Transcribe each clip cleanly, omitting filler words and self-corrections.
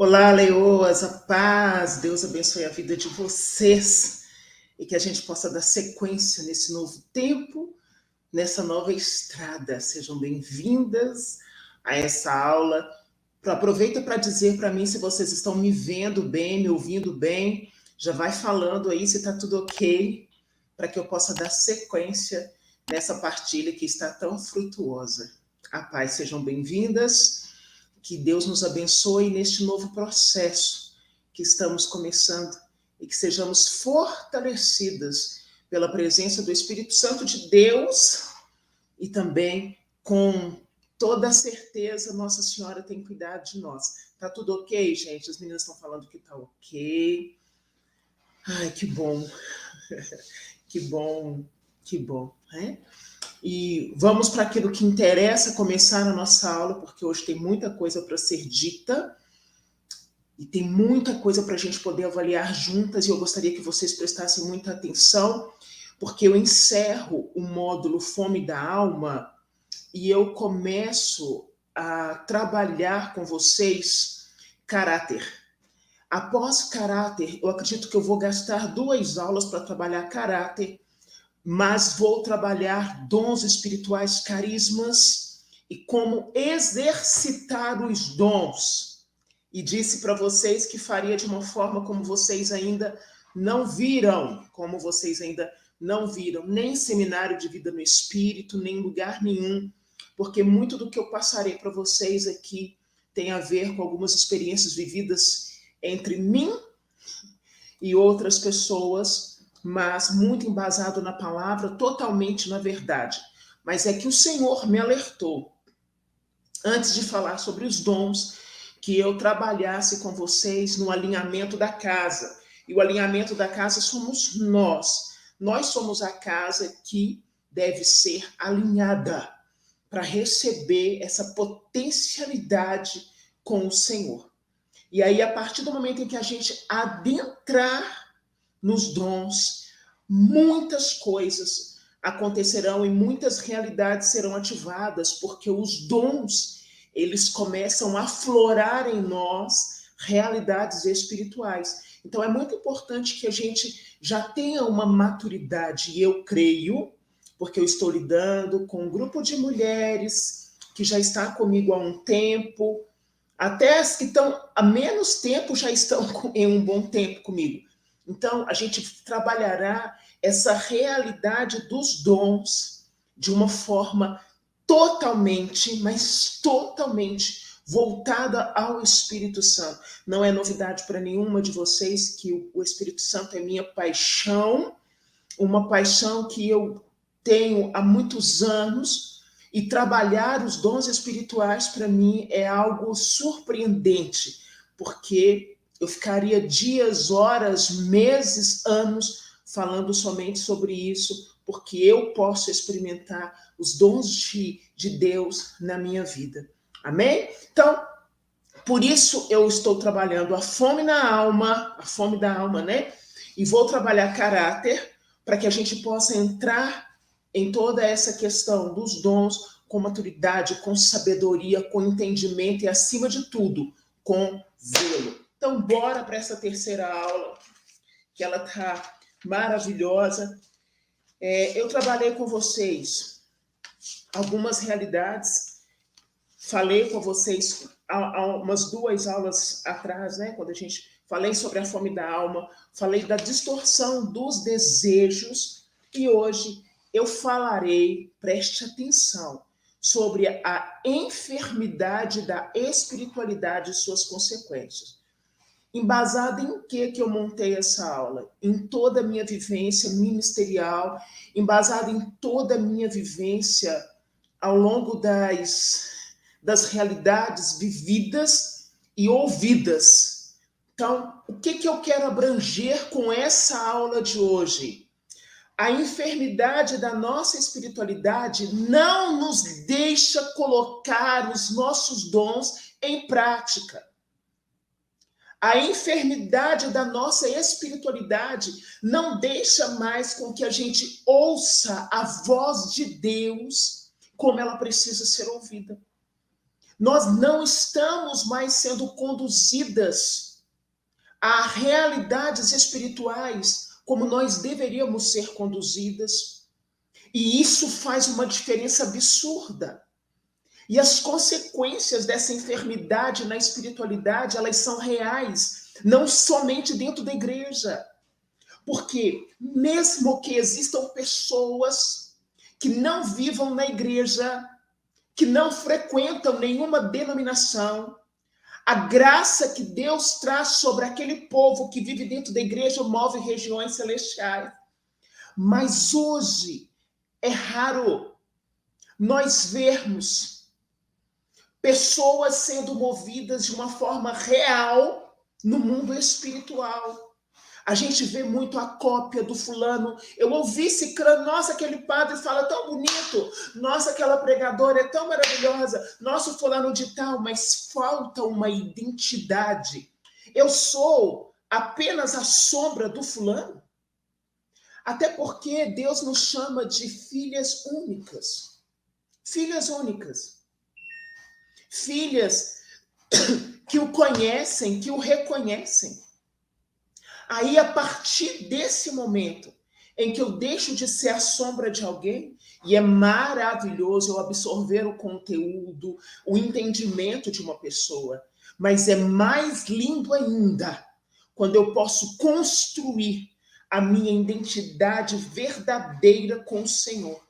Olá, leoas, a paz, Deus abençoe a vida de vocês e que a gente possa dar sequência nesse novo tempo, nessa nova estrada. Sejam bem-vindas a essa aula. Aproveita para dizer para mim se vocês estão me vendo bem, me ouvindo bem. Já vai falando aí se está tudo ok, para que eu possa dar sequência nessa partilha que está tão frutuosa. A paz, sejam bem-vindas. Que Deus nos abençoe neste novo processo que estamos começando e que sejamos fortalecidas pela presença do Espírito Santo de Deus e também com toda a certeza Nossa Senhora tem cuidado de nós. Tá tudo ok, gente? As meninas estão falando que tá ok. Ai, que bom. Que bom, que bom, né? E vamos para aquilo que interessa começar a nossa aula, porque hoje tem muita coisa para ser dita e tem muita coisa para a gente poder avaliar juntas, e eu gostaria que vocês prestassem muita atenção, porque eu encerro o módulo Fome da Alma e eu começo a trabalhar com vocês caráter. Após caráter, eu acredito que eu vou gastar 2 aulas para trabalhar caráter, mas vou trabalhar dons espirituais, carismas e como exercitar os dons. E disse para vocês que faria de uma forma como vocês ainda não viram, nem seminário de vida no Espírito, nem lugar nenhum, porque muito do que eu passarei para vocês aqui tem a ver com algumas experiências vividas entre mim e outras pessoas, mas muito embasado na palavra, totalmente na verdade. Mas é que o Senhor me alertou, antes de falar sobre os dons, que eu trabalhasse com vocês no alinhamento da casa. E o alinhamento da casa somos nós. Nós somos a casa que deve ser alinhada para receber essa potencialidade com o Senhor. E aí, a partir do momento em que a gente adentrar nos dons, muitas coisas acontecerão e muitas realidades serão ativadas, porque os dons, eles começam a aflorar em nós realidades espirituais. Então é muito importante que a gente já tenha uma maturidade, e eu creio, porque eu estou lidando com um grupo de mulheres que já está comigo há um tempo, até as que estão há menos tempo já estão em um bom tempo comigo. Então, a gente trabalhará essa realidade dos dons de uma forma totalmente, mas totalmente voltada ao Espírito Santo. Não é novidade para nenhuma de vocês que o Espírito Santo é minha paixão, uma paixão que eu tenho há muitos anos, e trabalhar os dons espirituais para mim é algo surpreendente, porque eu ficaria dias, horas, meses, anos falando somente sobre isso, porque eu posso experimentar os dons de Deus na minha vida. Amém? Então, por isso eu estou trabalhando a fome da alma, né? E vou trabalhar caráter para que a gente possa entrar em toda essa questão dos dons com maturidade, com sabedoria, com entendimento e, acima de tudo, com zelo. Então, bora para essa terceira aula, que ela está maravilhosa. Eu trabalhei com vocês algumas realidades, falei com vocês há umas 2 aulas atrás, né, quando a gente falei sobre a fome da alma, falei da distorção dos desejos, e hoje eu falarei, preste atenção, sobre a enfermidade da espiritualidade e suas consequências. Embasada em que eu montei essa aula? Em toda a minha vivência ministerial, embasada em toda a minha vivência ao longo das realidades vividas e ouvidas. Então, o que eu quero abranger com essa aula de hoje? A enfermidade da nossa espiritualidade não nos deixa colocar os nossos dons em prática. A enfermidade da nossa espiritualidade não deixa mais com que a gente ouça a voz de Deus como ela precisa ser ouvida. Nós não estamos mais sendo conduzidas a realidades espirituais como nós deveríamos ser conduzidas. E isso faz uma diferença absurda. E as consequências dessa enfermidade na espiritualidade, elas são reais, não somente dentro da igreja. Porque mesmo que existam pessoas que não vivam na igreja, que não frequentam nenhuma denominação, a graça que Deus traz sobre aquele povo que vive dentro da igreja move regiões celestiais. Mas hoje é raro nós vermos pessoas sendo movidas de uma forma real no mundo espiritual. A gente vê muito a cópia do fulano. Eu ouvi Cicrano, nossa, aquele padre fala tão bonito. Nossa, aquela pregadora é tão maravilhosa. Nossa, o fulano de tal, mas falta uma identidade. Eu sou apenas a sombra do fulano? Até porque Deus nos chama de filhas únicas. Filhas únicas. Filhas que o conhecem, que o reconhecem. Aí, a partir desse momento em que eu deixo de ser a sombra de alguém, e é maravilhoso eu absorver o conteúdo, o entendimento de uma pessoa, mas é mais lindo ainda quando eu posso construir a minha identidade verdadeira com o Senhor,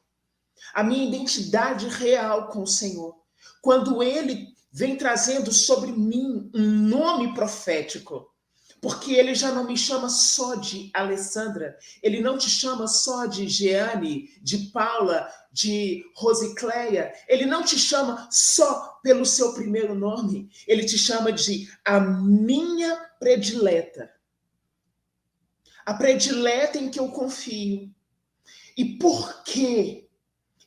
a minha identidade real com o Senhor. Quando Ele vem trazendo sobre mim um nome profético, porque ele já não me chama só de Alessandra, ele não te chama só de Jeane, de Paula, de Rosicléia, ele não te chama só pelo seu primeiro nome, ele te chama de a minha predileta. A predileta em que eu confio. E por quê?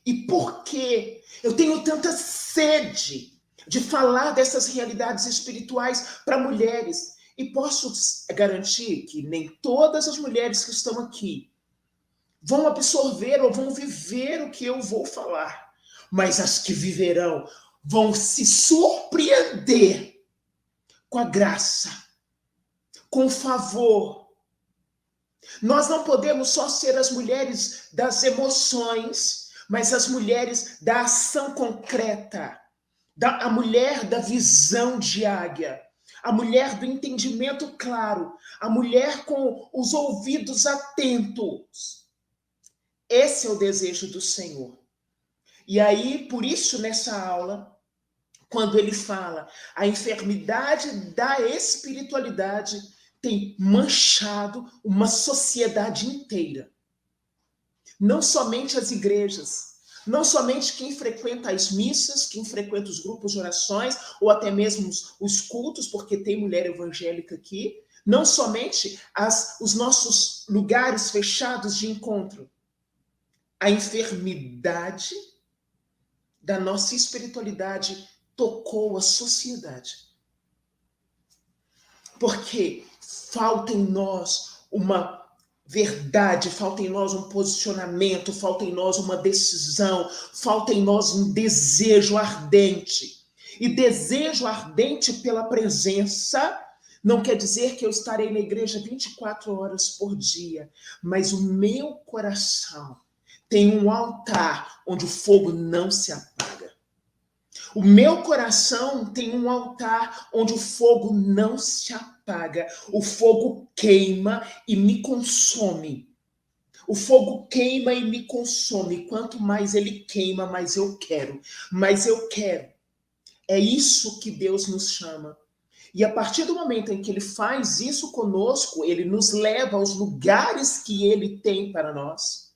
E por quê eu tenho tanta sede de falar dessas realidades espirituais para mulheres? E posso garantir que nem todas as mulheres que estão aqui vão absorver ou vão viver o que eu vou falar. Mas as que viverão vão se surpreender com a graça, com o favor. Nós não podemos só ser as mulheres das emoções, mas as mulheres da ação concreta, a mulher da visão de águia. A mulher do entendimento claro, a mulher com os ouvidos atentos. Esse é o desejo do Senhor. E aí, por isso, nessa aula, quando ele fala a enfermidade da espiritualidade tem manchado uma sociedade inteira. Não somente as igrejas, não somente quem frequenta as missas, quem frequenta os grupos de orações, ou até mesmo os cultos, porque tem mulher evangélica aqui, não somente os nossos lugares fechados de encontro. A enfermidade da nossa espiritualidade tocou a sociedade. Porque falta em nós uma verdade, falta em nós um posicionamento, falta em nós uma decisão, falta em nós um desejo ardente. E desejo ardente pela presença não quer dizer que eu estarei na igreja 24 horas por dia, mas o meu coração tem um altar onde o fogo não se apaga. O meu coração tem um altar onde o fogo não se apaga. O fogo queima e me consome. O fogo queima e me consome. Quanto mais ele queima, mais eu quero. Mais eu quero. É isso que Deus nos chama. E a partir do momento em que ele faz isso conosco, ele nos leva aos lugares que ele tem para nós,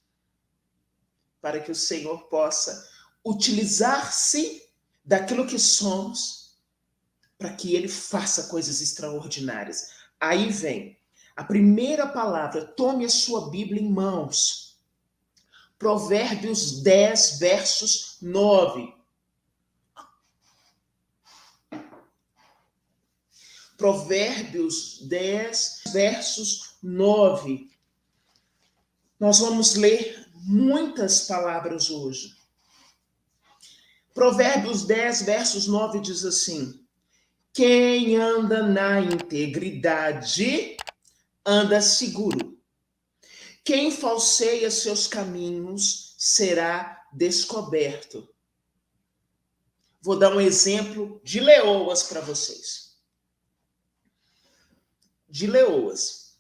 para que o Senhor possa utilizar-se daquilo que somos, para que ele faça coisas extraordinárias. Aí vem a primeira palavra, tome a sua Bíblia em mãos. Provérbios 10, versos 9. Provérbios 10, versos 9. Nós vamos ler muitas palavras hoje. Provérbios 10, versos 9 diz assim: quem anda na integridade anda seguro. Quem falseia seus caminhos será descoberto. Vou dar um exemplo de leoas para vocês. De leoas.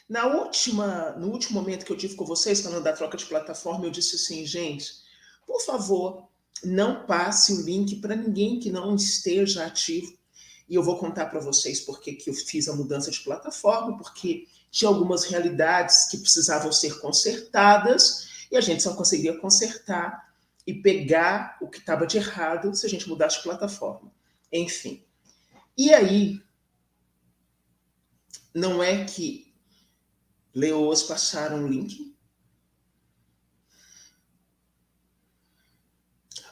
No último momento que eu tive com vocês, falando da troca de plataforma, eu disse assim, gente, por favor, não passe o link para ninguém que não esteja ativo. E eu vou contar para vocês por que eu fiz a mudança de plataforma, porque tinha algumas realidades que precisavam ser consertadas e a gente só conseguiria consertar e pegar o que estava de errado se a gente mudasse de plataforma. Enfim. E aí, não é que leoas passaram o link?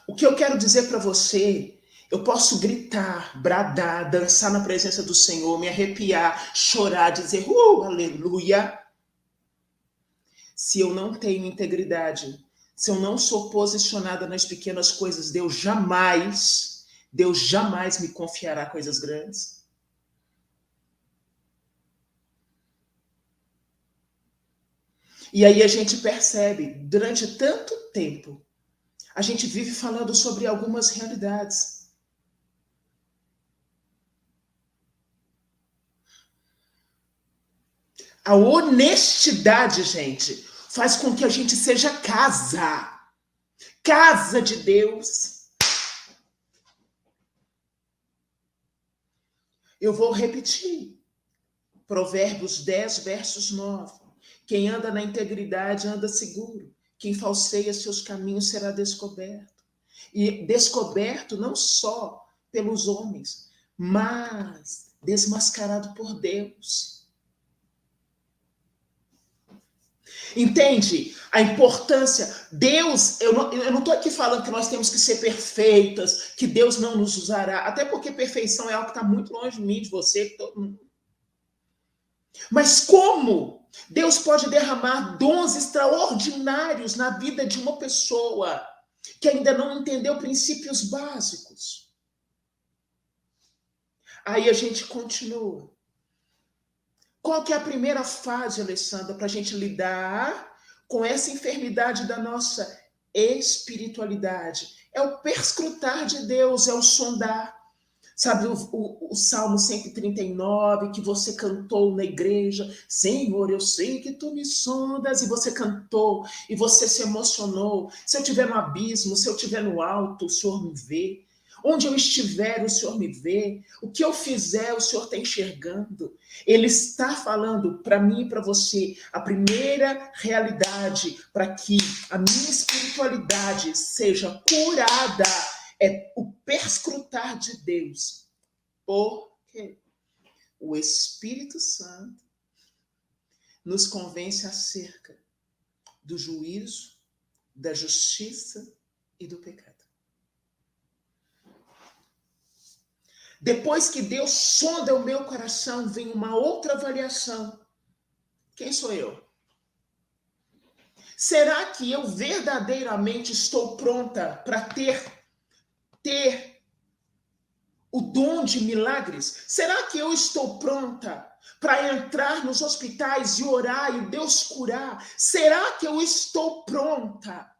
O que eu quero dizer para você, eu posso gritar, bradar, dançar na presença do Senhor, me arrepiar, chorar, dizer, aleluia. Se eu não tenho integridade, se eu não sou posicionada nas pequenas coisas, Deus jamais me confiará coisas grandes. E aí a gente percebe, durante tanto tempo, a gente vive falando sobre algumas realidades. A honestidade, gente, faz com que a gente seja casa de Deus. Eu vou repetir. Provérbios 10, versos 9. Quem anda na integridade anda seguro. Quem falseia seus caminhos será descoberto. E descoberto não só pelos homens, mas desmascarado por Deus. Entende a importância? Deus, eu não estou aqui falando que nós temos que ser perfeitas, que Deus não nos usará, até porque perfeição é algo que está muito longe de mim, de você, de todo mundo. Mas como Deus pode derramar dons extraordinários na vida de uma pessoa que ainda não entendeu princípios básicos? Aí a gente continua. Qual que é a primeira fase, Alessandra, para a gente lidar com essa enfermidade da nossa espiritualidade? É o perscrutar de Deus, é o sondar. Sabe o Salmo 139 que você cantou na igreja? Senhor, eu sei que tu me sondas. E você cantou, e você se emocionou. Se eu estiver no abismo, se eu estiver no alto, o Senhor me vê. Onde eu estiver, o Senhor me vê. O que eu fizer, o Senhor está enxergando. Ele está falando para mim e para você a primeira realidade para que a minha espiritualidade seja curada é o perscrutar de Deus. Porque o Espírito Santo nos convence acerca do juízo, da justiça e do pecado. Depois que Deus sonda o meu coração, vem uma outra avaliação. Quem sou eu? Será que eu verdadeiramente estou pronta para ter o dom de milagres? Será que eu estou pronta para entrar nos hospitais e orar e Deus curar? Será que eu estou pronta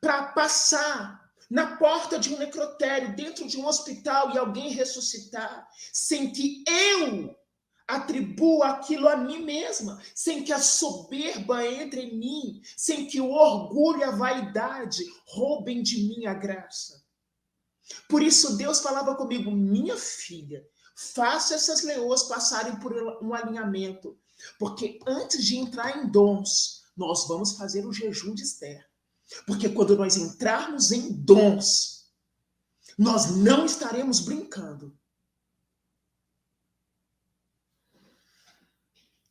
para passar na porta de um necrotério, dentro de um hospital e alguém ressuscitar, sem que eu atribua aquilo a mim mesma, sem que a soberba entre em mim, sem que o orgulho e a vaidade roubem de mim a graça? Por isso Deus falava comigo, minha filha, faça essas leoas passarem por um alinhamento, porque antes de entrar em dons, nós vamos fazer o jejum de Esther. Porque quando nós entrarmos em dons, nós não estaremos brincando.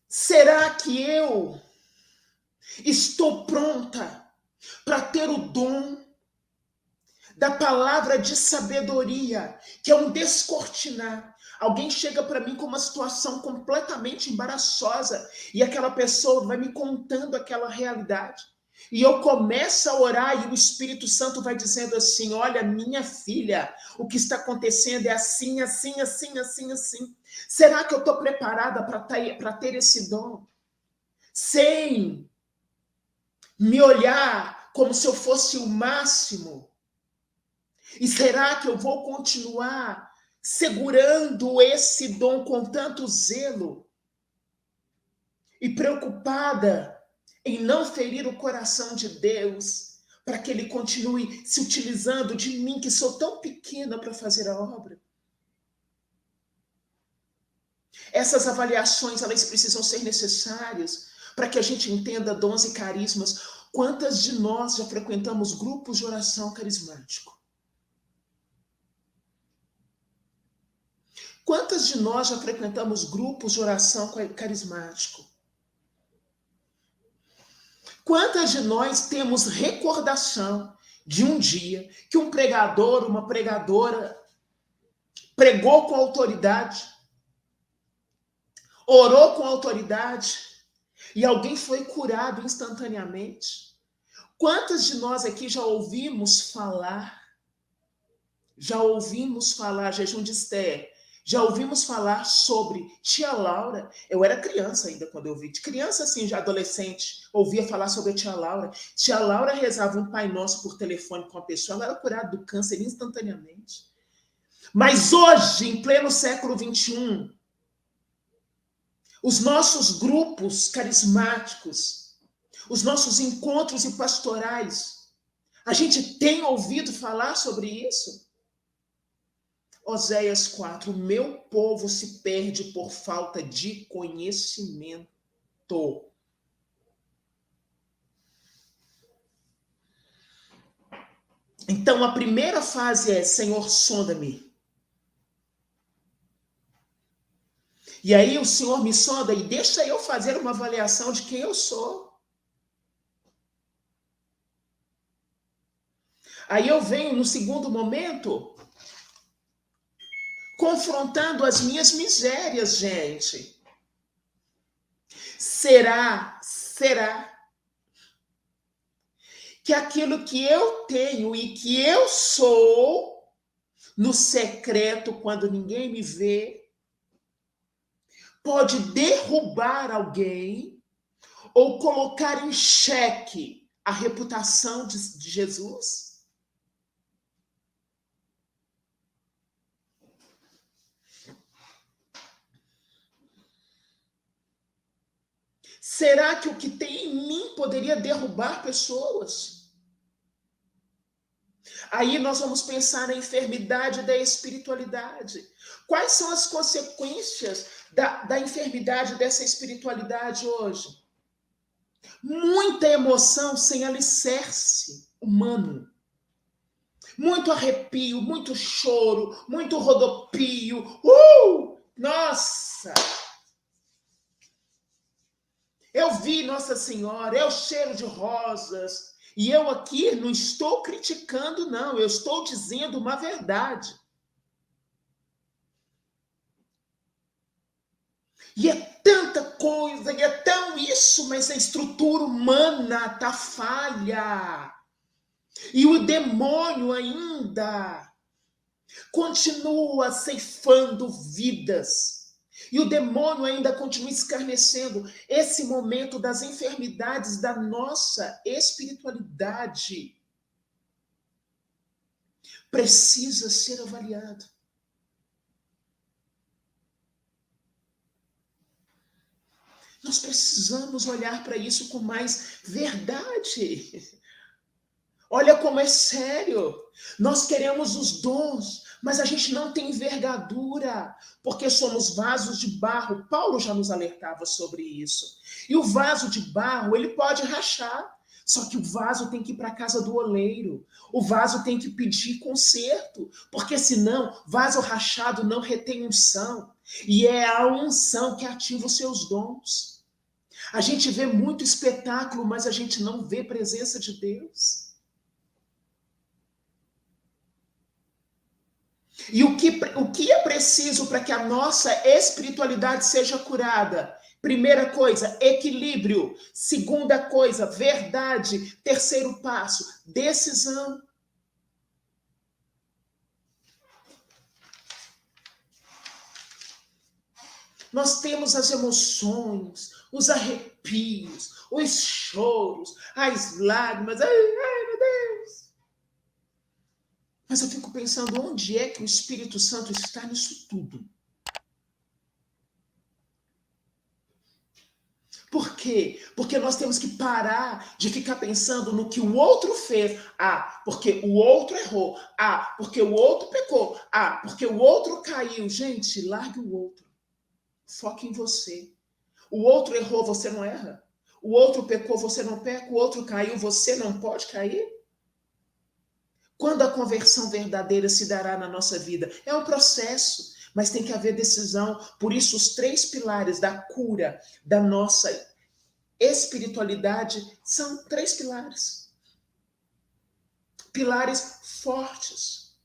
Será que eu estou pronta para ter o dom da palavra de sabedoria, que é um descortinar? Alguém chega para mim com uma situação completamente embaraçosa e aquela pessoa vai me contando aquela realidade. E eu começo a orar e o Espírito Santo vai dizendo assim: olha, minha filha, o que está acontecendo é assim, assim, assim, assim, assim. Será que eu estou preparada para ter esse dom? Sem me olhar como se eu fosse o máximo? E será que eu vou continuar segurando esse dom com tanto zelo e preocupada em não ferir o coração de Deus, para que Ele continue se utilizando de mim, que sou tão pequena para fazer a obra? Essas avaliações, elas precisam ser necessárias para que a gente entenda dons e carismas. Quantas de nós já frequentamos grupos de oração carismático? Quantas de nós já frequentamos grupos de oração carismático? Quantas de nós temos recordação de um dia que um pregador, uma pregadora pregou com autoridade, orou com autoridade e alguém foi curado instantaneamente? Quantas de nós aqui já ouvimos falar jejum de Esther, já ouvimos falar sobre tia Laura? Eu era criança ainda quando eu vi, criança assim, já adolescente, ouvia falar sobre a tia Laura. Tia Laura rezava um Pai Nosso por telefone com a pessoa, ela era curada do câncer instantaneamente. Mas hoje, em pleno século XXI, os nossos grupos carismáticos, os nossos encontros e pastorais, a gente tem ouvido falar sobre isso? Oséias 4, o meu povo se perde por falta de conhecimento. Então, a primeira fase é: Senhor, sonda-me. E aí o Senhor me sonda e deixa eu fazer uma avaliação de quem eu sou. Aí eu venho no segundo momento confrontando as minhas misérias, gente. Será que aquilo que eu tenho e que eu sou no secreto, quando ninguém me vê, pode derrubar alguém ou colocar em xeque a reputação de Jesus? Será que o que tem em mim poderia derrubar pessoas? Aí nós vamos pensar na enfermidade da espiritualidade. Quais são as consequências da enfermidade dessa espiritualidade hoje? Muita emoção sem alicerce humano. Muito arrepio, muito choro, muito rodopio. Nossa! Eu vi Nossa Senhora, é o cheiro de rosas. E eu aqui não estou criticando, não. Eu estou dizendo uma verdade. E é tanta coisa, e é tão isso, mas a estrutura humana está falha. E o demônio ainda continua ceifando vidas. E o demônio ainda continua escarnecendo. Esse momento das enfermidades da nossa espiritualidade precisa ser avaliado. Nós precisamos olhar para isso com mais verdade. Olha como é sério. Nós queremos os dons, mas a gente não tem envergadura, porque somos vasos de barro. Paulo já nos alertava sobre isso. E o vaso de barro, ele pode rachar, só que o vaso tem que ir para a casa do oleiro. O vaso tem que pedir conserto, porque senão, vaso rachado não retém unção. E é a unção que ativa os seus dons. A gente vê muito espetáculo, mas a gente não vê presença de Deus. E o que é preciso para que a nossa espiritualidade seja curada? Primeira coisa, equilíbrio. Segunda coisa, verdade. Terceiro passo, decisão. Nós temos as emoções, os arrepios, os choros, as lágrimas. Ai, ai, meu Deus! Mas eu fico pensando, onde é que o Espírito Santo está nisso tudo? Por quê? Porque nós temos que parar de ficar pensando no que o outro fez. Ah, porque o outro errou. Ah, porque o outro pecou. Ah, porque o outro caiu. Gente, largue o outro. Foque em você. O outro errou, você não erra. O outro pecou, você não peca. O outro caiu, você não pode cair. Quando a conversão verdadeira se dará na nossa vida? É um processo, mas tem que haver decisão. Por isso, os 3 pilares da cura da nossa espiritualidade são 3 pilares. Pilares fortes.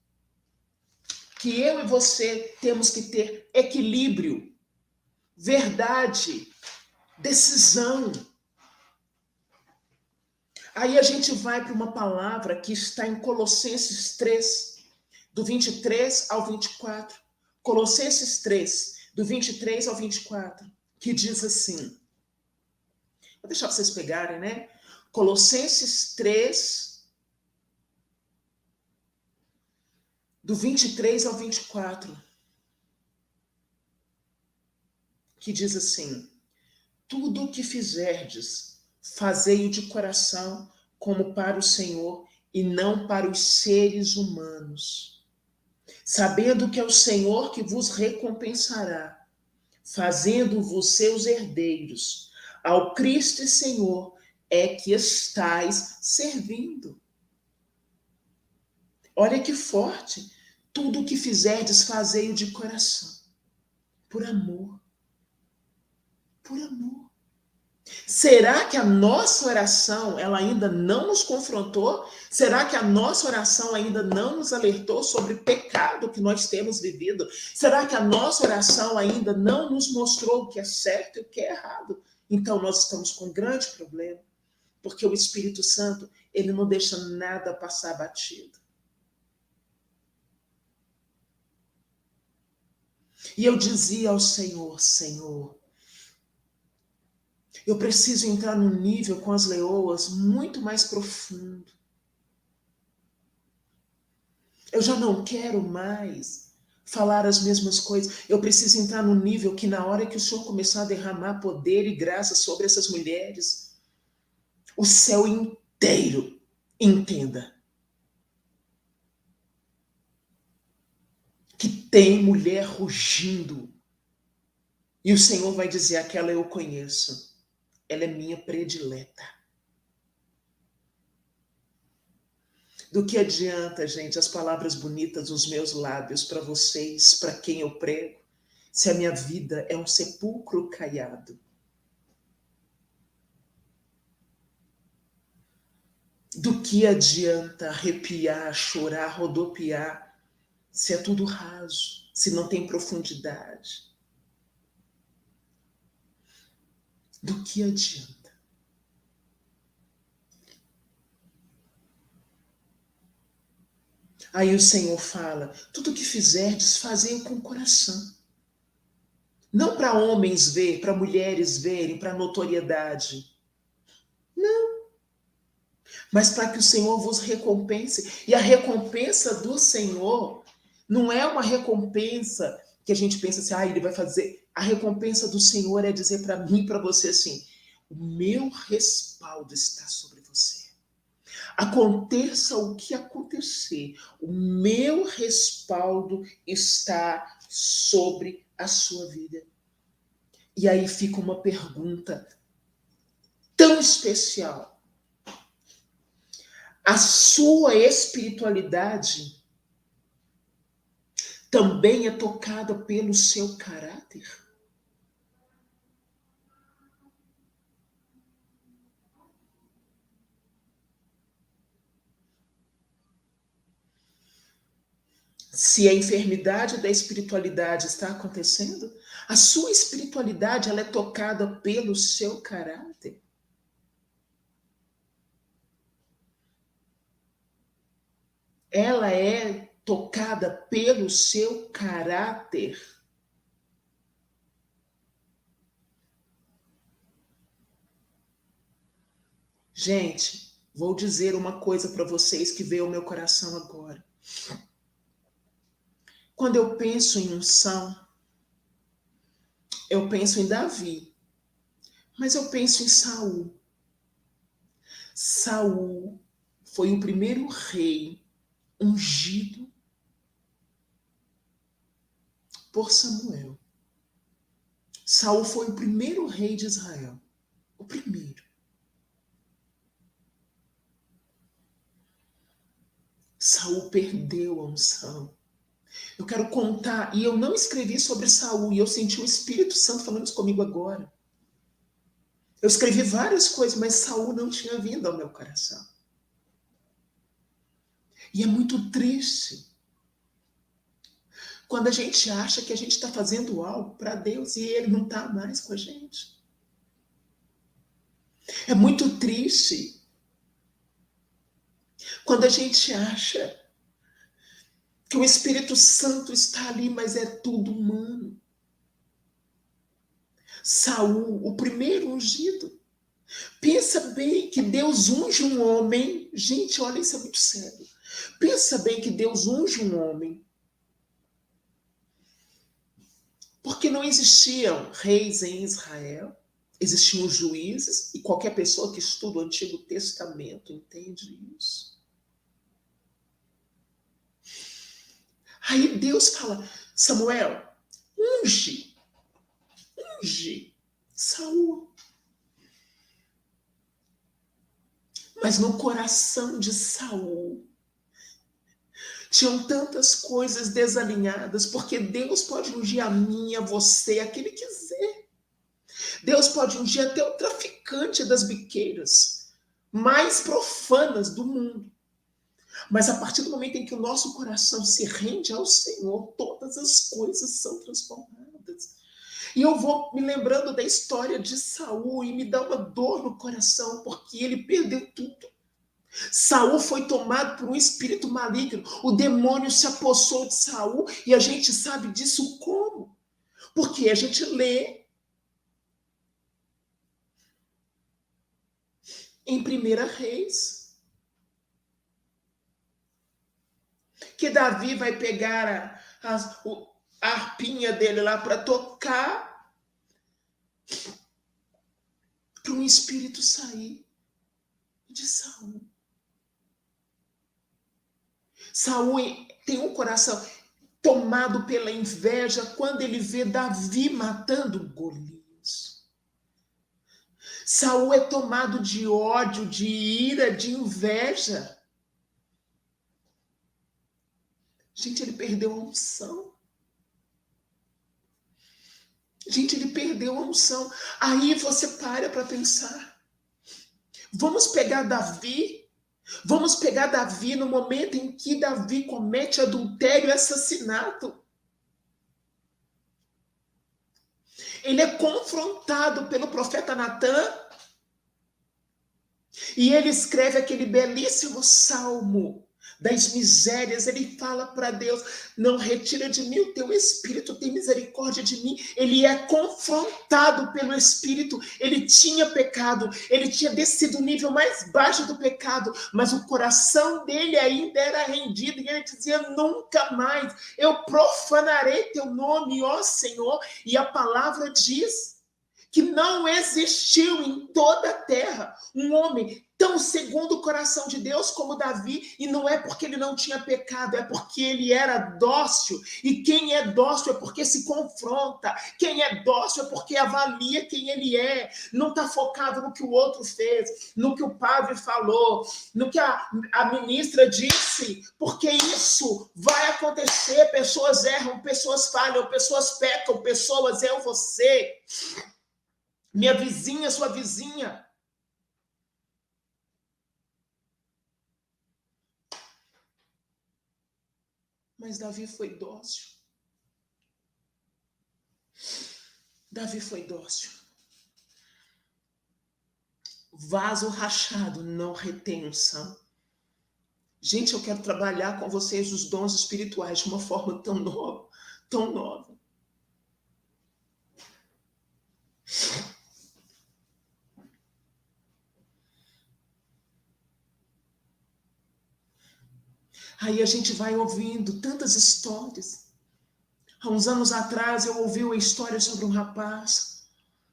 Que eu e você temos que ter equilíbrio, verdade, decisão. Aí a gente vai para uma palavra que está em Colossenses 3, do 23 ao 24. Colossenses 3, do 23 ao 24, que diz assim. Vou deixar vocês pegarem, né? Colossenses 3, do 23 ao 24, que diz assim: tudo o que fizerdes, fazei-o de coração, como para o Senhor, e não para os seres humanos, sabendo que é o Senhor que vos recompensará, fazendo-vos seus herdeiros. Ao Cristo e Senhor é que estais servindo. Olha que forte. Tudo o que fizerdes, fazei-o de coração. Por amor. Por amor. Será que a nossa oração, ela ainda não nos confrontou? Será que a nossa oração ainda não nos alertou sobre o pecado que nós temos vivido? Será que a nossa oração ainda não nos mostrou o que é certo e o que é errado? Então nós estamos com um grande problema, porque o Espírito Santo, ele não deixa nada passar batido. E eu dizia ao Senhor, Senhor, eu preciso entrar num nível com as leoas muito mais profundo. Eu já não quero mais falar as mesmas coisas. Eu preciso entrar num nível que na hora que o Senhor começar a derramar poder e graça sobre essas mulheres, o céu inteiro entenda que tem mulher rugindo. E o Senhor vai dizer, aquela eu conheço. Ela é minha predileta. Do que adianta, gente, as palavras bonitas dos meus lábios para vocês, para quem eu prego, se a minha vida é um sepulcro caiado? Do que adianta arrepiar, chorar, rodopiar, se é tudo raso, se não tem profundidade? Do que adianta? Aí o Senhor fala, tudo que fizerdes, fazei com o coração. Não para homens ver, para mulheres verem, para notoriedade. Não. Mas para que o Senhor vos recompense. E a recompensa do Senhor não é uma recompensa que a gente pensa assim, ele vai fazer. A recompensa do Senhor é dizer para mim e para você assim, o meu respaldo está sobre você. Aconteça o que acontecer, o meu respaldo está sobre a sua vida. E aí fica uma pergunta tão especial. A sua espiritualidade também é tocada pelo seu caráter? Se a enfermidade da espiritualidade está acontecendo, a sua espiritualidade ela é tocada pelo seu caráter. Ela é tocada pelo seu caráter. Gente, vou dizer uma coisa para vocês que veio ao meu coração agora. Quando eu penso em unção, eu penso em Davi, mas eu penso em Saul. Saul foi o primeiro rei ungido por Samuel. Saul foi o primeiro rei de Israel. O primeiro. Saul perdeu a unção. Eu quero contar, e eu não escrevi sobre Saul, e eu senti o Espírito Santo falando isso comigo agora. Eu escrevi várias coisas, mas Saul não tinha vindo ao meu coração. E é muito triste quando a gente acha que a gente está fazendo algo para Deus e Ele não está mais com a gente. É muito triste quando a gente acha que o Espírito Santo está ali, mas é tudo humano. Saul, o primeiro ungido. Pensa bem que Deus unge um homem. Gente, olha, isso é muito sério. Pensa bem que Deus unge um homem. Porque não existiam reis em Israel. Existiam juízes. E qualquer pessoa que estuda o Antigo Testamento entende isso. Aí Deus fala, Samuel, unge Saul. Mas no coração de Saul tinham tantas coisas desalinhadas, porque Deus pode ungir a mim, a você, a quem Ele quiser. Deus pode ungir até o traficante das biqueiras mais profanas do mundo. Mas a partir do momento em que o nosso coração se rende ao Senhor, todas as coisas são transformadas. E eu vou me lembrando da história de Saul e me dá uma dor no coração, porque ele perdeu tudo. Saul foi tomado por um espírito maligno. O demônio se apossou de Saul e a gente sabe disso como? Porque a gente lê em 1 Reis que Davi vai pegar a arpinha dele lá para tocar para um espírito sair de Saul. Saul tem um coração tomado pela inveja quando ele vê Davi matando Golias. Saul é tomado de ódio, de ira, de inveja. Gente, ele perdeu a unção. Gente, ele perdeu a unção. Aí você para pensar. Vamos pegar Davi no momento em que Davi comete adultério e assassinato. Ele é confrontado pelo profeta Natã e ele escreve aquele belíssimo salmo das misérias. Ele fala para Deus, não retira de mim o teu espírito, tem misericórdia de mim. Ele é confrontado pelo espírito, ele tinha pecado, ele tinha descido o nível mais baixo do pecado, mas o coração dele ainda era rendido, e ele dizia, nunca mais eu profanarei teu nome, ó Senhor. E a palavra diz que não existiu em toda a terra um homem tão segundo o coração de Deus como Davi, e não é porque ele não tinha pecado, é porque ele era dócil, e quem é dócil é porque se confronta, quem é dócil é porque avalia quem ele é, não está focado no que o outro fez, no que o padre falou, no que a ministra disse, porque isso vai acontecer, pessoas erram, pessoas falham, pessoas pecam, pessoas, eu, você, minha vizinha, sua vizinha. Mas Davi foi dócil. Davi foi dócil. Vaso rachado não retém unção. Gente, eu quero trabalhar com vocês os dons espirituais de uma forma tão nova, tão nova. Aí a gente vai ouvindo tantas histórias. Há uns anos atrás eu ouvi uma história sobre um rapaz,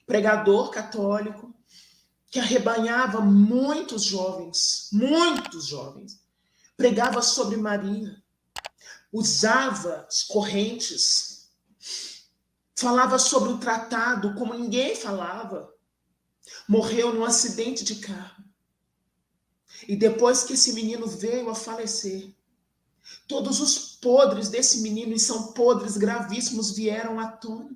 pregador católico, que arrebanhava muitos jovens, pregava sobre Maria, usava as correntes, falava sobre o tratado como ninguém falava, morreu num acidente de carro. E depois que esse menino veio a falecer, todos os podres desse menino, e são podres gravíssimos, vieram à tona.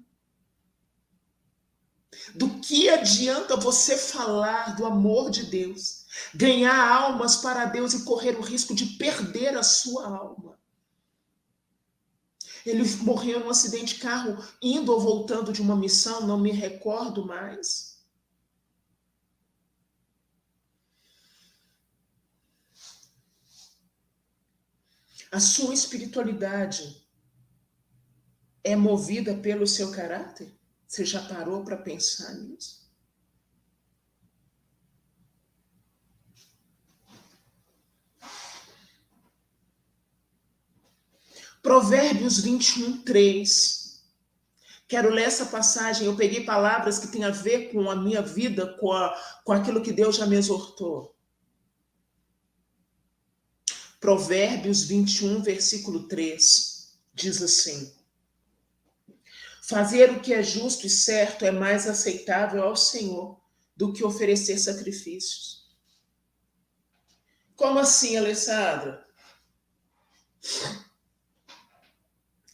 Do que adianta você falar do amor de Deus, ganhar almas para Deus e correr o risco de perder a sua alma? Ele morreu num acidente de carro, indo ou voltando de uma missão, não me recordo mais. A sua espiritualidade é movida pelo seu caráter? Você já parou para pensar nisso? Provérbios 21, 3. Quero ler essa passagem. Eu peguei palavras que têm a ver com a minha vida, com aquilo que Deus já me exortou. Provérbios 21, versículo 3. Diz assim: fazer o que é justo e certo é mais aceitável ao Senhor do que oferecer sacrifícios. Como assim, Alessandra?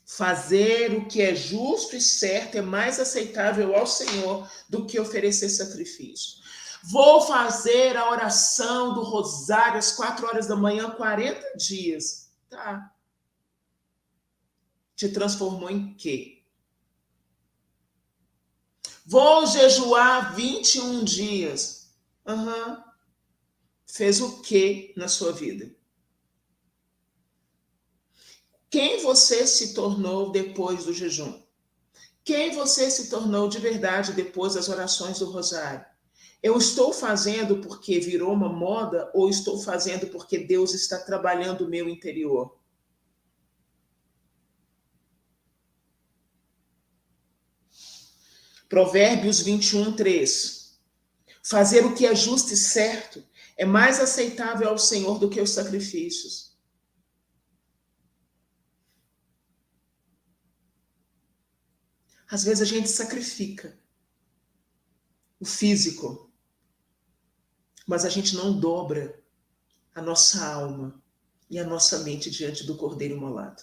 Fazer o que é justo e certo é mais aceitável ao Senhor do que oferecer sacrifício. Vou fazer a oração do rosário às 4 horas da manhã, 40 dias. Tá. Te transformou em quê? Vou jejuar 21 dias. Uhum. Fez o quê na sua vida? Quem você se tornou depois do jejum? Quem você se tornou de verdade depois das orações do rosário? Eu estou fazendo porque virou uma moda ou estou fazendo porque Deus está trabalhando o meu interior? Provérbios 21, 3. Fazer o que é justo e certo é mais aceitável ao Senhor do que os sacrifícios. Às vezes a gente sacrifica o físico, mas a gente não dobra a nossa alma e a nossa mente diante do Cordeiro Imolado.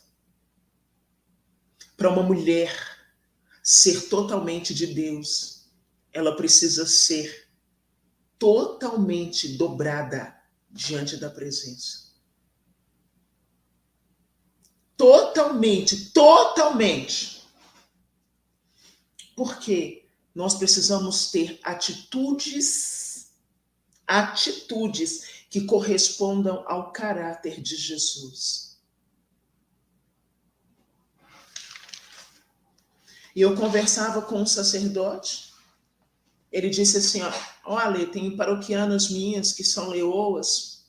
Para uma mulher ser totalmente de Deus, ela precisa ser totalmente dobrada diante da presença. Totalmente. Porque nós precisamos ter atitudes que correspondam ao caráter de Jesus. E eu conversava com um sacerdote, ele disse assim, olha, tem paroquianas minhas que são leoas.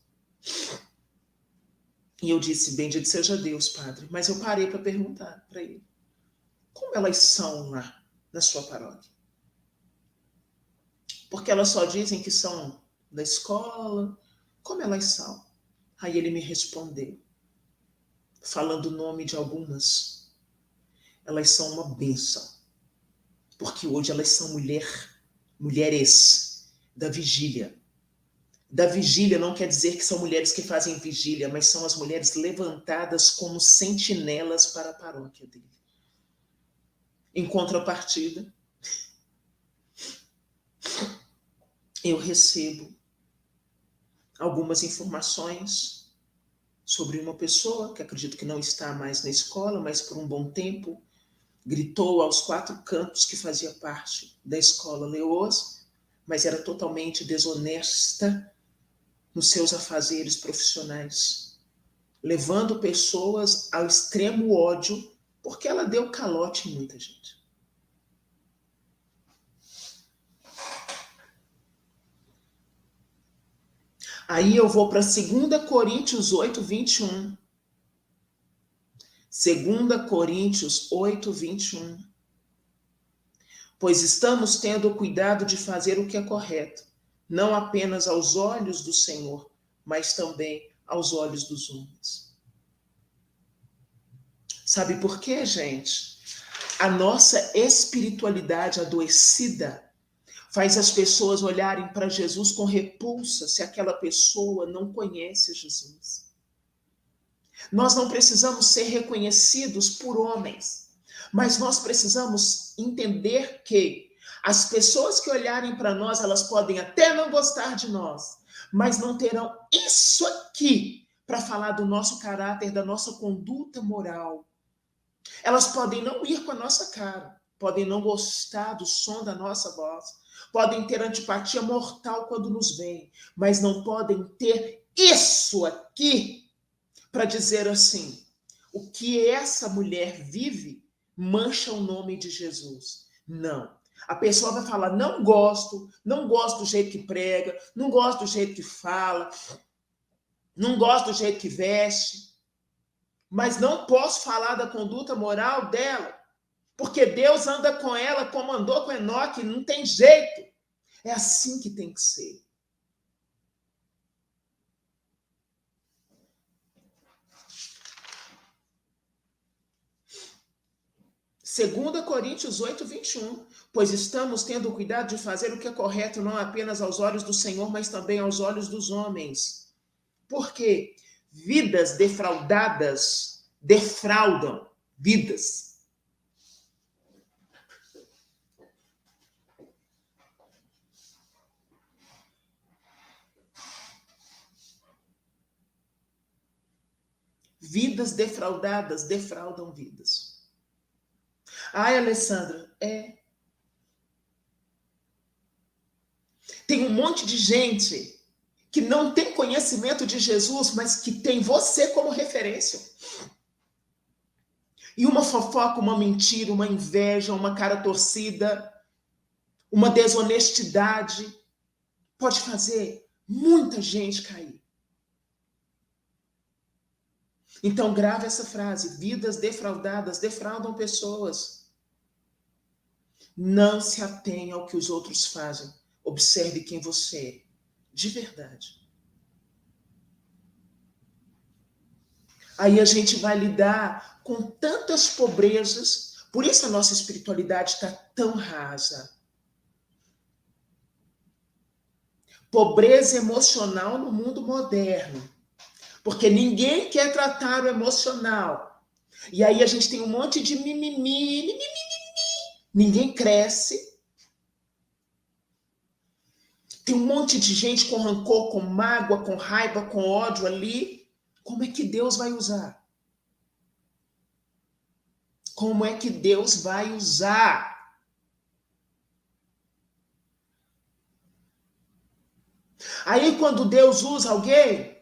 E eu disse, bendito seja Deus, padre. Mas eu parei para perguntar para ele, como elas são lá na sua paróquia? Porque elas só dizem que são da escola. Como elas são? Aí ele me respondeu, falando o nome de algumas. Elas são uma bênção. Porque hoje elas são mulheres da vigília. Da vigília não quer dizer que são mulheres que fazem vigília, mas são as mulheres levantadas como sentinelas para a paróquia dele. Em contrapartida, eu recebo algumas informações sobre uma pessoa que acredito que não está mais na escola, mas por um bom tempo gritou aos 4 cantos que fazia parte da escola Leoas, mas era totalmente desonesta nos seus afazeres profissionais, levando pessoas ao extremo ódio, porque ela deu calote em muita gente. Aí eu vou para 2 Coríntios 8, 21. 2 Coríntios 8, 21. Pois estamos tendo o cuidado de fazer o que é correto, não apenas aos olhos do Senhor, mas também aos olhos dos homens. Sabe por quê, gente? A nossa espiritualidade adoecida faz as pessoas olharem para Jesus com repulsa se aquela pessoa não conhece Jesus. Nós não precisamos ser reconhecidos por homens, mas nós precisamos entender que as pessoas que olharem para nós, elas podem até não gostar de nós, mas não terão isso aqui para falar do nosso caráter, da nossa conduta moral. Elas podem não ir com a nossa cara, podem não gostar do som da nossa voz, podem ter antipatia mortal quando nos veem, mas não podem ter isso aqui para dizer assim: o que essa mulher vive mancha o nome de Jesus. Não. A pessoa vai falar: não gosto do jeito que prega, não gosto do jeito que fala, não gosto do jeito que veste, mas não posso falar da conduta moral dela, porque Deus anda com ela como andou com Enoque, não tem jeito. É assim que tem que ser. Segunda Coríntios 8, 21. Pois estamos tendo o cuidado de fazer o que é correto, não apenas aos olhos do Senhor, mas também aos olhos dos homens. Por quê? Vidas defraudadas defraudam vidas. Vidas defraudadas defraudam vidas. Ai, Alessandra, tem um monte de gente que não tem conhecimento de Jesus, mas que tem você como referência. E uma fofoca, uma mentira, uma inveja, uma cara torcida, uma desonestidade pode fazer muita gente cair. Então grave essa frase: vidas defraudadas defraudam pessoas. Não se atenha ao que os outros fazem. Observe quem você é, de verdade. Aí a gente vai lidar com tantas pobrezas, por isso a nossa espiritualidade está tão rasa. Pobreza emocional no mundo moderno, porque ninguém quer tratar o emocional. E aí a gente tem um monte de mimimi. Ninguém cresce. Tem um monte de gente com rancor, com mágoa, com raiva, com ódio ali. Como é que Deus vai usar? Como é que Deus vai usar? Aí quando Deus usa alguém,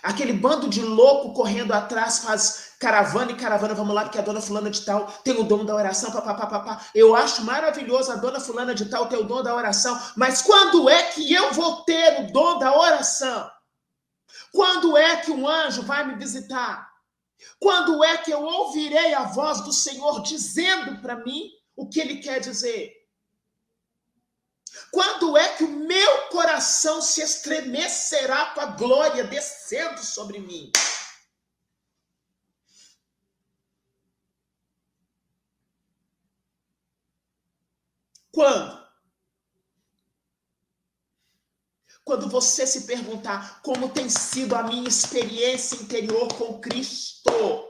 aquele bando de louco correndo atrás faz caravana e caravana, vamos lá, porque a dona fulana de tal tem o dom da oração, papapá. Eu acho maravilhoso a dona fulana de tal ter o dom da oração, mas quando é que eu vou ter o dom da oração? Quando é que um anjo vai me visitar? Quando é que eu ouvirei a voz do Senhor dizendo para mim o que ele quer dizer? Quando é que o meu coração se estremecerá com a glória descendo sobre mim? Quando? Quando você se perguntar como tem sido a minha experiência interior com Cristo.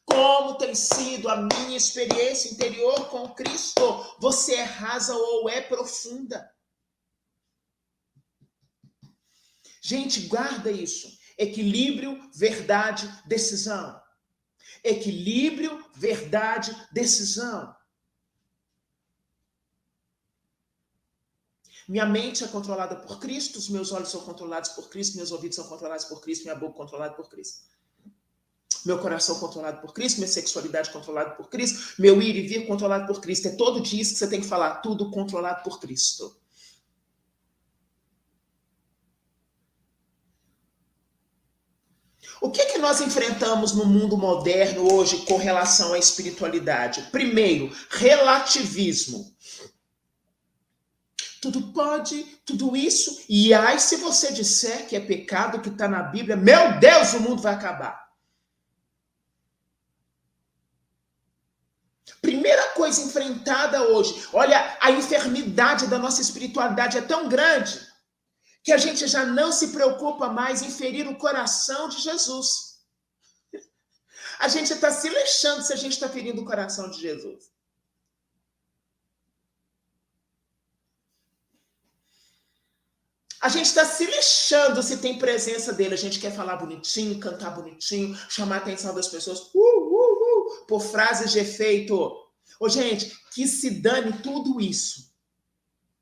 Como tem sido a minha experiência interior com Cristo? Você é rasa ou é profunda? Gente, guarda isso. Equilíbrio, verdade, decisão. Equilíbrio, verdade, decisão. Minha mente é controlada por Cristo, os meus olhos são controlados por Cristo, meus ouvidos são controlados por Cristo, minha boca controlada por Cristo. Meu coração controlado por Cristo, minha sexualidade controlada por Cristo, meu ir e vir controlado por Cristo. É todo dia isso que você tem que falar, tudo controlado por Cristo. O que nós enfrentamos no mundo moderno hoje com relação à espiritualidade? Primeiro, relativismo. Tudo pode, tudo isso. E aí, se você disser que é pecado que está na Bíblia, meu Deus, o mundo vai acabar. Primeira coisa enfrentada hoje, olha, a enfermidade da nossa espiritualidade é tão grande que a gente já não se preocupa mais em ferir o coração de Jesus. A gente está se lixando se a gente está ferindo o coração de Jesus. A gente está se lixando se tem presença dele. A gente quer falar bonitinho, cantar bonitinho, chamar a atenção das pessoas por frases de efeito. Ô, gente, que se dane tudo isso.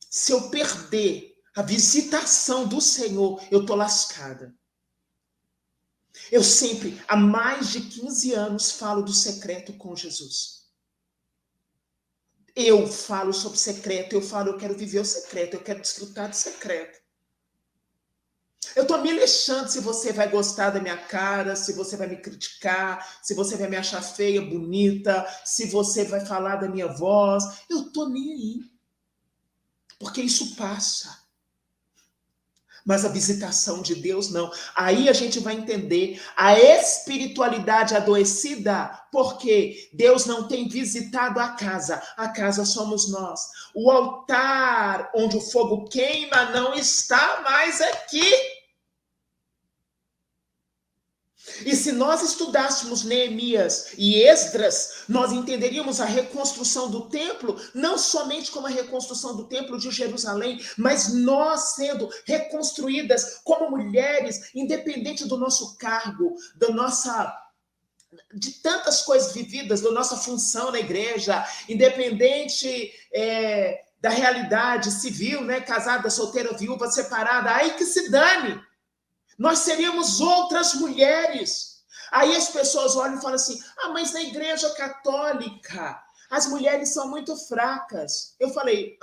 Se eu perder a visitação do Senhor, eu tô lascada. Eu sempre, há mais de 15 anos, falo do secreto com Jesus. Eu falo sobre secreto, eu quero viver o secreto, eu quero desfrutar do secreto. Eu tô me lixando se você vai gostar da minha cara, se você vai me criticar, se você vai me achar feia, bonita, se você vai falar da minha voz. Eu tô nem aí. Porque isso passa. Mas a visitação de Deus, não. Aí a gente vai entender a espiritualidade adoecida, porque Deus não tem visitado a casa somos nós. O altar onde o fogo queima não está mais aqui. E se nós estudássemos Neemias e Esdras, nós entenderíamos a reconstrução do templo, não somente como a reconstrução do templo de Jerusalém, mas nós sendo reconstruídas como mulheres, independente do nosso cargo, de tantas coisas vividas, da nossa função na igreja, independente da realidade civil, né? Casada, solteira, viúva, separada, aí que se dane. Nós seríamos outras mulheres. Aí as pessoas olham e falam assim, mas na igreja católica as mulheres são muito fracas. Eu falei,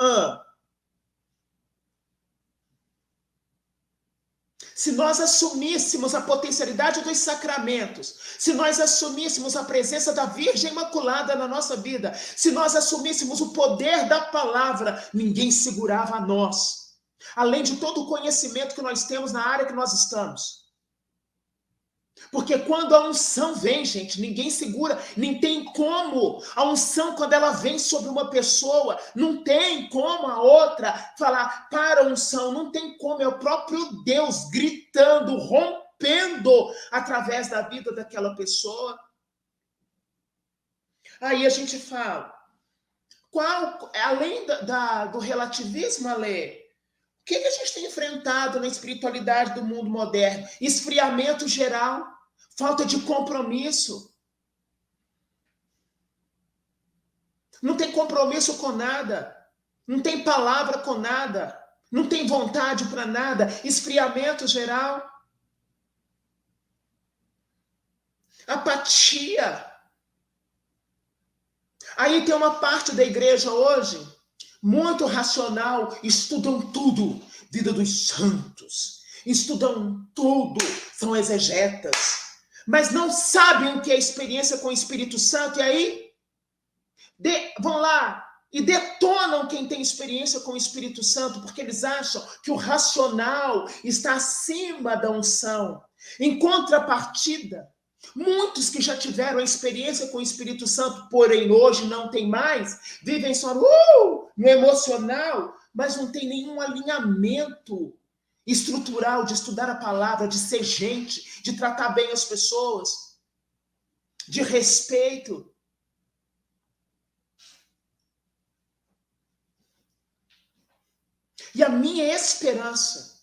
Se nós assumíssemos a potencialidade dos sacramentos, se nós assumíssemos a presença da Virgem Imaculada na nossa vida, se nós assumíssemos o poder da palavra, ninguém segurava a nós. Além de todo o conhecimento que nós temos na área que nós estamos. Porque quando a unção vem, gente, ninguém segura, nem tem como. A unção, quando ela vem sobre uma pessoa, não tem como a outra falar para a unção, não tem como. É o próprio Deus gritando, rompendo através da vida daquela pessoa. Aí a gente fala, além do relativismo, Ale, o que a gente tem enfrentado na espiritualidade do mundo moderno? Esfriamento geral, falta de compromisso. Não tem compromisso com nada. Não tem palavra com nada. Não tem vontade para nada. Esfriamento geral. Apatia. Aí tem uma parte da igreja hoje muito racional, estudam tudo, vida dos santos, estudam tudo, são exegetas, mas não sabem o que é experiência com o Espírito Santo, e aí vão lá e detonam quem tem experiência com o Espírito Santo, porque eles acham que o racional está acima da unção. Em contrapartida, muitos que já tiveram a experiência com o Espírito Santo, porém hoje não tem mais, vivem só no emocional, mas não tem nenhum alinhamento estrutural de estudar a palavra, de ser gente, de tratar bem as pessoas, de respeito. E a minha esperança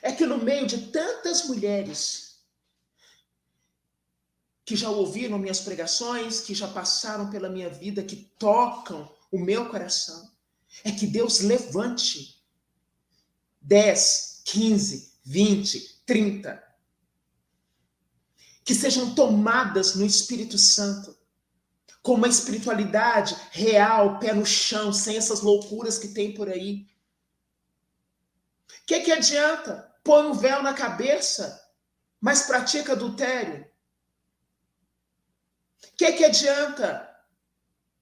é que no meio de tantas mulheres que já ouviram minhas pregações, que já passaram pela minha vida, que tocam o meu coração, é que Deus levante 10, 15, 20, 30, que sejam tomadas no Espírito Santo, com uma espiritualidade real, pé no chão, sem essas loucuras que tem por aí. O que adianta? Põe um véu na cabeça, mas pratica adultério. O que adianta?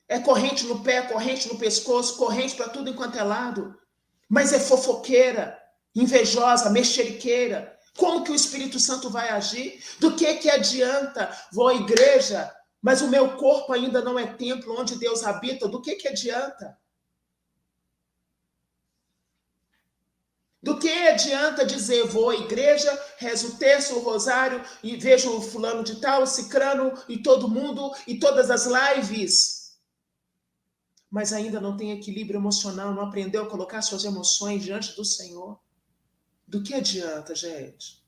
É corrente no pé, corrente no pescoço, corrente para tudo enquanto é lado, mas é fofoqueira, invejosa, mexeriqueira. Como que o Espírito Santo vai agir? Do que adianta? Vou à igreja, mas o meu corpo ainda não é templo onde Deus habita. Do que adianta? Do que adianta dizer, vou à igreja, rezo o terço, o rosário, e vejo o fulano de tal, o cicrano, e todo mundo, e todas as lives, mas ainda não tem equilíbrio emocional, não aprendeu a colocar suas emoções diante do Senhor? Do que adianta, gente?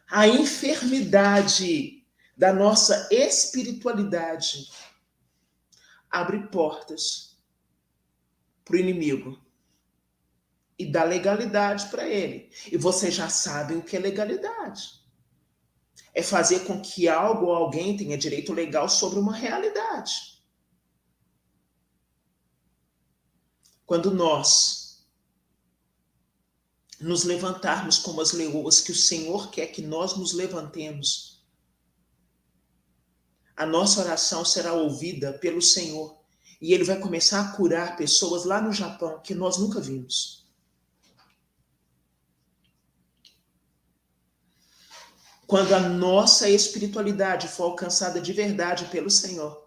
A enfermidade da nossa espiritualidade abre portas para o inimigo e dá legalidade para ele. E vocês já sabem o que é legalidade. É fazer com que algo ou alguém tenha direito legal sobre uma realidade. Quando nós nos levantarmos como as leoas que o Senhor quer que nós nos levantemos, a nossa oração será ouvida pelo Senhor e Ele vai começar a curar pessoas lá no Japão que nós nunca vimos. Quando a nossa espiritualidade for alcançada de verdade pelo Senhor,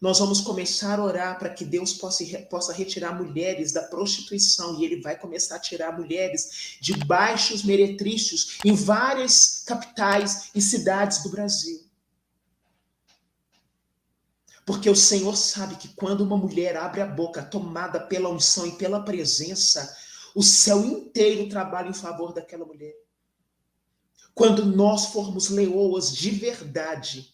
nós vamos começar a orar para que Deus possa retirar mulheres da prostituição, e Ele vai começar a tirar mulheres de baixos meretrícios em várias capitais e cidades do Brasil. Porque o Senhor sabe que quando uma mulher abre a boca, tomada pela unção e pela presença, o céu inteiro trabalha em favor daquela mulher. Quando nós formos leoas de verdade,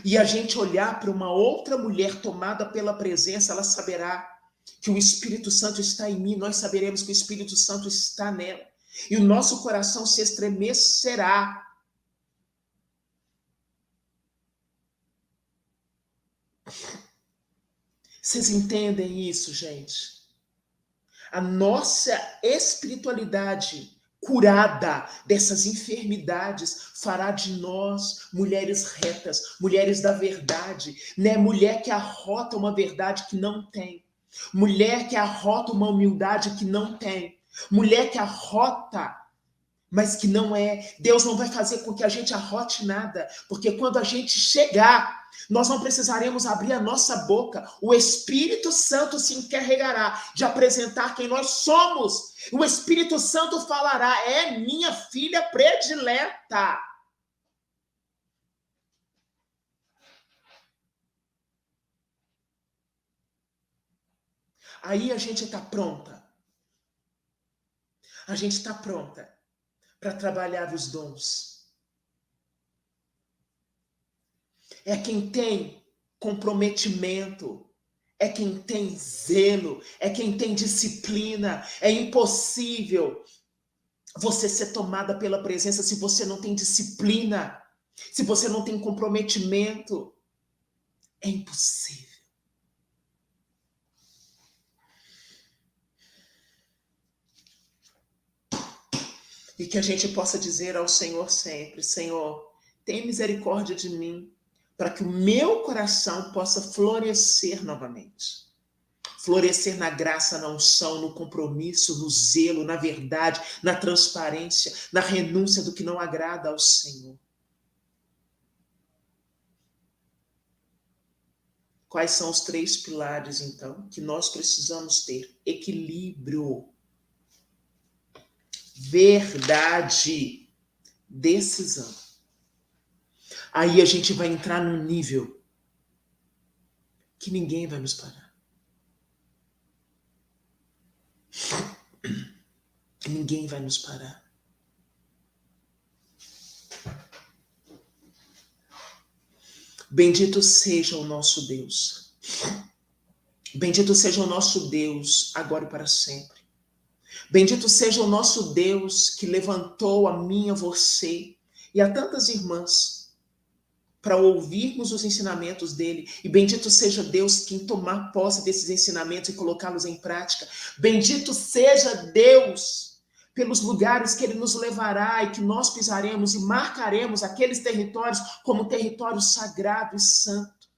e a gente olhar para uma outra mulher tomada pela presença, ela saberá que o Espírito Santo está em mim, nós saberemos que o Espírito Santo está nela, e o nosso coração se estremecerá. Vocês entendem isso, gente? A nossa espiritualidade curada dessas enfermidades fará de nós mulheres retas, mulheres da verdade, né? Mulher que arrota uma verdade que não tem, mulher que arrota uma humildade que não tem, mulher que arrota, mas que não é. Deus não vai fazer com que a gente arrote nada, porque quando a gente chegar, nós não precisaremos abrir a nossa boca. O Espírito Santo se encarregará de apresentar quem nós somos. O Espírito Santo falará, é minha filha predileta. Aí a gente está pronta. A gente está pronta para trabalhar os dons. É quem tem comprometimento, é quem tem zelo, é quem tem disciplina. É impossível você ser tomada pela presença se você não tem disciplina, se você não tem comprometimento. É impossível. E que a gente possa dizer ao Senhor sempre, Senhor, tem misericórdia de mim, para que o meu coração possa florescer novamente. Florescer na graça, na unção, no compromisso, no zelo, na verdade, na transparência, na renúncia do que não agrada ao Senhor. Quais são os 3 pilares, então, que nós precisamos ter? Equilíbrio, verdade, decisão. Aí a gente vai entrar num nível que ninguém vai nos parar. Ninguém vai nos parar. Bendito seja o nosso Deus. Bendito seja o nosso Deus, agora e para sempre. Bendito seja o nosso Deus que levantou a mim, a você e a tantas irmãs para ouvirmos os ensinamentos dele. E bendito seja Deus que em tomar posse desses ensinamentos e colocá-los em prática. Bendito seja Deus pelos lugares que ele nos levará e que nós pisaremos e marcaremos aqueles territórios como território sagrado e santo.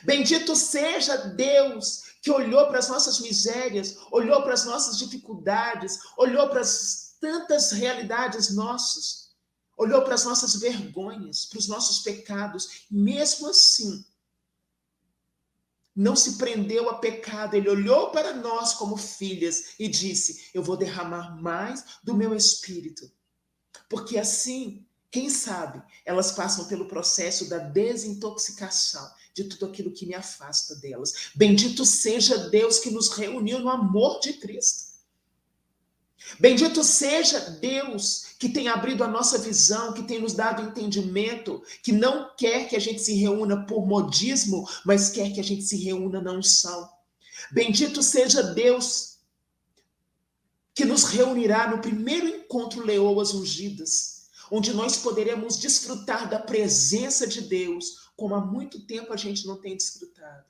Bendito seja Deus que olhou para as nossas misérias, olhou para as nossas dificuldades, olhou para as tantas realidades nossas, olhou para as nossas vergonhas, para os nossos pecados, e mesmo assim, não se prendeu a pecado, ele olhou para nós como filhas e disse: eu vou derramar mais do meu espírito, porque assim, quem sabe, elas passam pelo processo da desintoxicação de tudo aquilo que me afasta delas. Bendito seja Deus que nos reuniu no amor de Cristo. Bendito seja Deus que tem abrido a nossa visão, que tem nos dado entendimento, que não quer que a gente se reúna por modismo, mas quer que a gente se reúna na unção. Bendito seja Deus que nos reunirá no primeiro encontro Leoas Ungidas, onde nós poderemos desfrutar da presença de Deus, como há muito tempo a gente não tem desfrutado.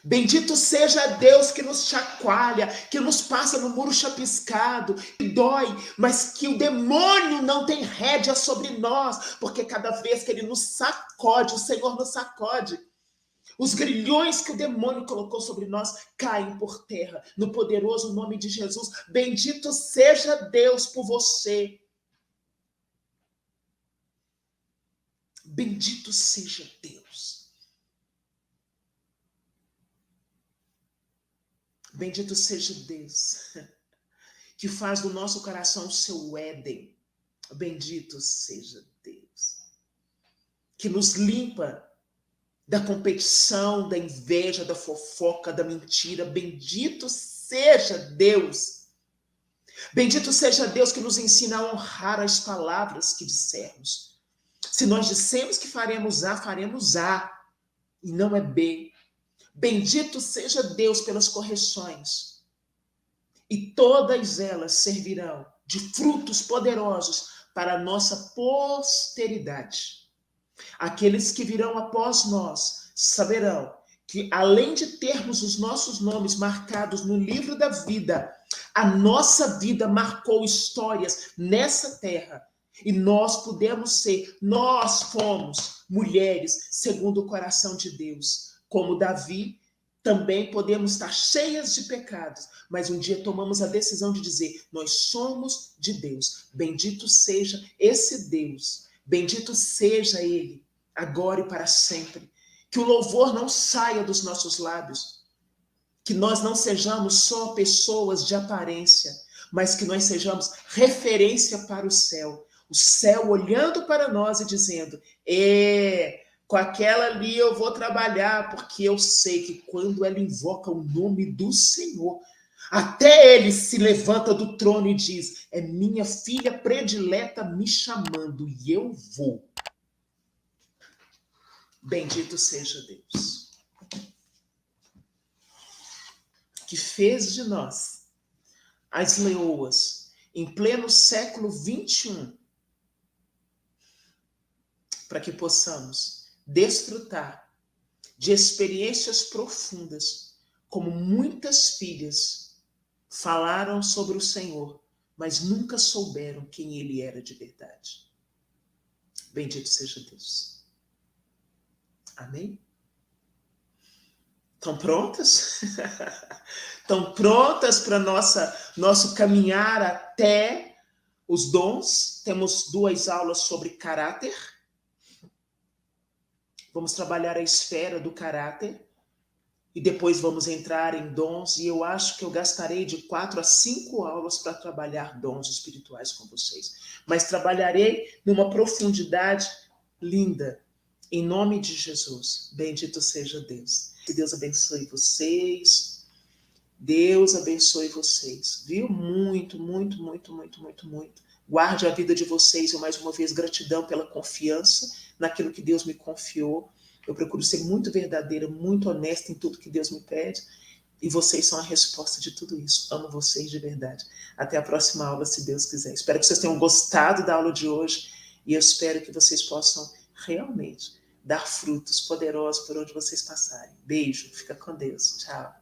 Bendito seja Deus que nos chacoalha, que nos passa no muro chapiscado, que dói, mas que o demônio não tem rédea sobre nós, porque cada vez que ele nos sacode, o Senhor nos sacode. Os grilhões que o demônio colocou sobre nós caem por terra, no poderoso nome de Jesus. Bendito seja Deus por você. Bendito seja Deus. Bendito seja Deus, que faz do nosso coração o seu Éden. Bendito seja Deus, que nos limpa da competição, da inveja, da fofoca, da mentira. Bendito seja Deus. Bendito seja Deus que nos ensina a honrar as palavras que dissermos. Se nós dissemos que faremos A, e não é B. Bendito seja Deus pelas correções. E todas elas servirão de frutos poderosos para a nossa posteridade. Aqueles que virão após nós saberão que, além de termos os nossos nomes marcados no livro da vida, a nossa vida marcou histórias nessa terra. E nós fomos mulheres segundo o coração de Deus. Como Davi, também podemos estar cheias de pecados, mas um dia tomamos a decisão de dizer: nós somos de Deus. Bendito seja esse Deus. Bendito seja Ele, agora e para sempre. Que o louvor não saia dos nossos lábios. Que nós não sejamos só pessoas de aparência, mas que nós sejamos referência para o céu. O céu olhando para nós e dizendo: com aquela ali eu vou trabalhar, porque eu sei que quando ela invoca o nome do Senhor, até ele se levanta do trono e diz: é minha filha predileta me chamando e eu vou. Bendito seja Deus, que fez de nós as leoas em pleno século 21, para que possamos desfrutar de experiências profundas, como muitas filhas falaram sobre o Senhor, mas nunca souberam quem Ele era de verdade. Bendito seja Deus. Amém? Estão prontas? Estão prontas para nosso caminhar até os dons? Temos 2 aulas sobre caráter. Vamos trabalhar a esfera do caráter e depois vamos entrar em dons, e eu acho que eu gastarei de 4 a 5 aulas para trabalhar dons espirituais com vocês. Mas trabalharei numa profundidade linda, em nome de Jesus. Bendito seja Deus. Que Deus abençoe vocês. Deus abençoe vocês, viu? Muito, muito, muito, muito, muito, muito. Guarde a vida de vocês. Eu, mais uma vez, gratidão pela confiança naquilo que Deus me confiou. Eu procuro ser muito verdadeira, muito honesta em tudo que Deus me pede. E vocês são a resposta de tudo isso. Amo vocês de verdade. Até a próxima aula, se Deus quiser. Espero que vocês tenham gostado da aula de hoje. E eu espero que vocês possam realmente dar frutos poderosos por onde vocês passarem. Beijo. Fica com Deus. Tchau.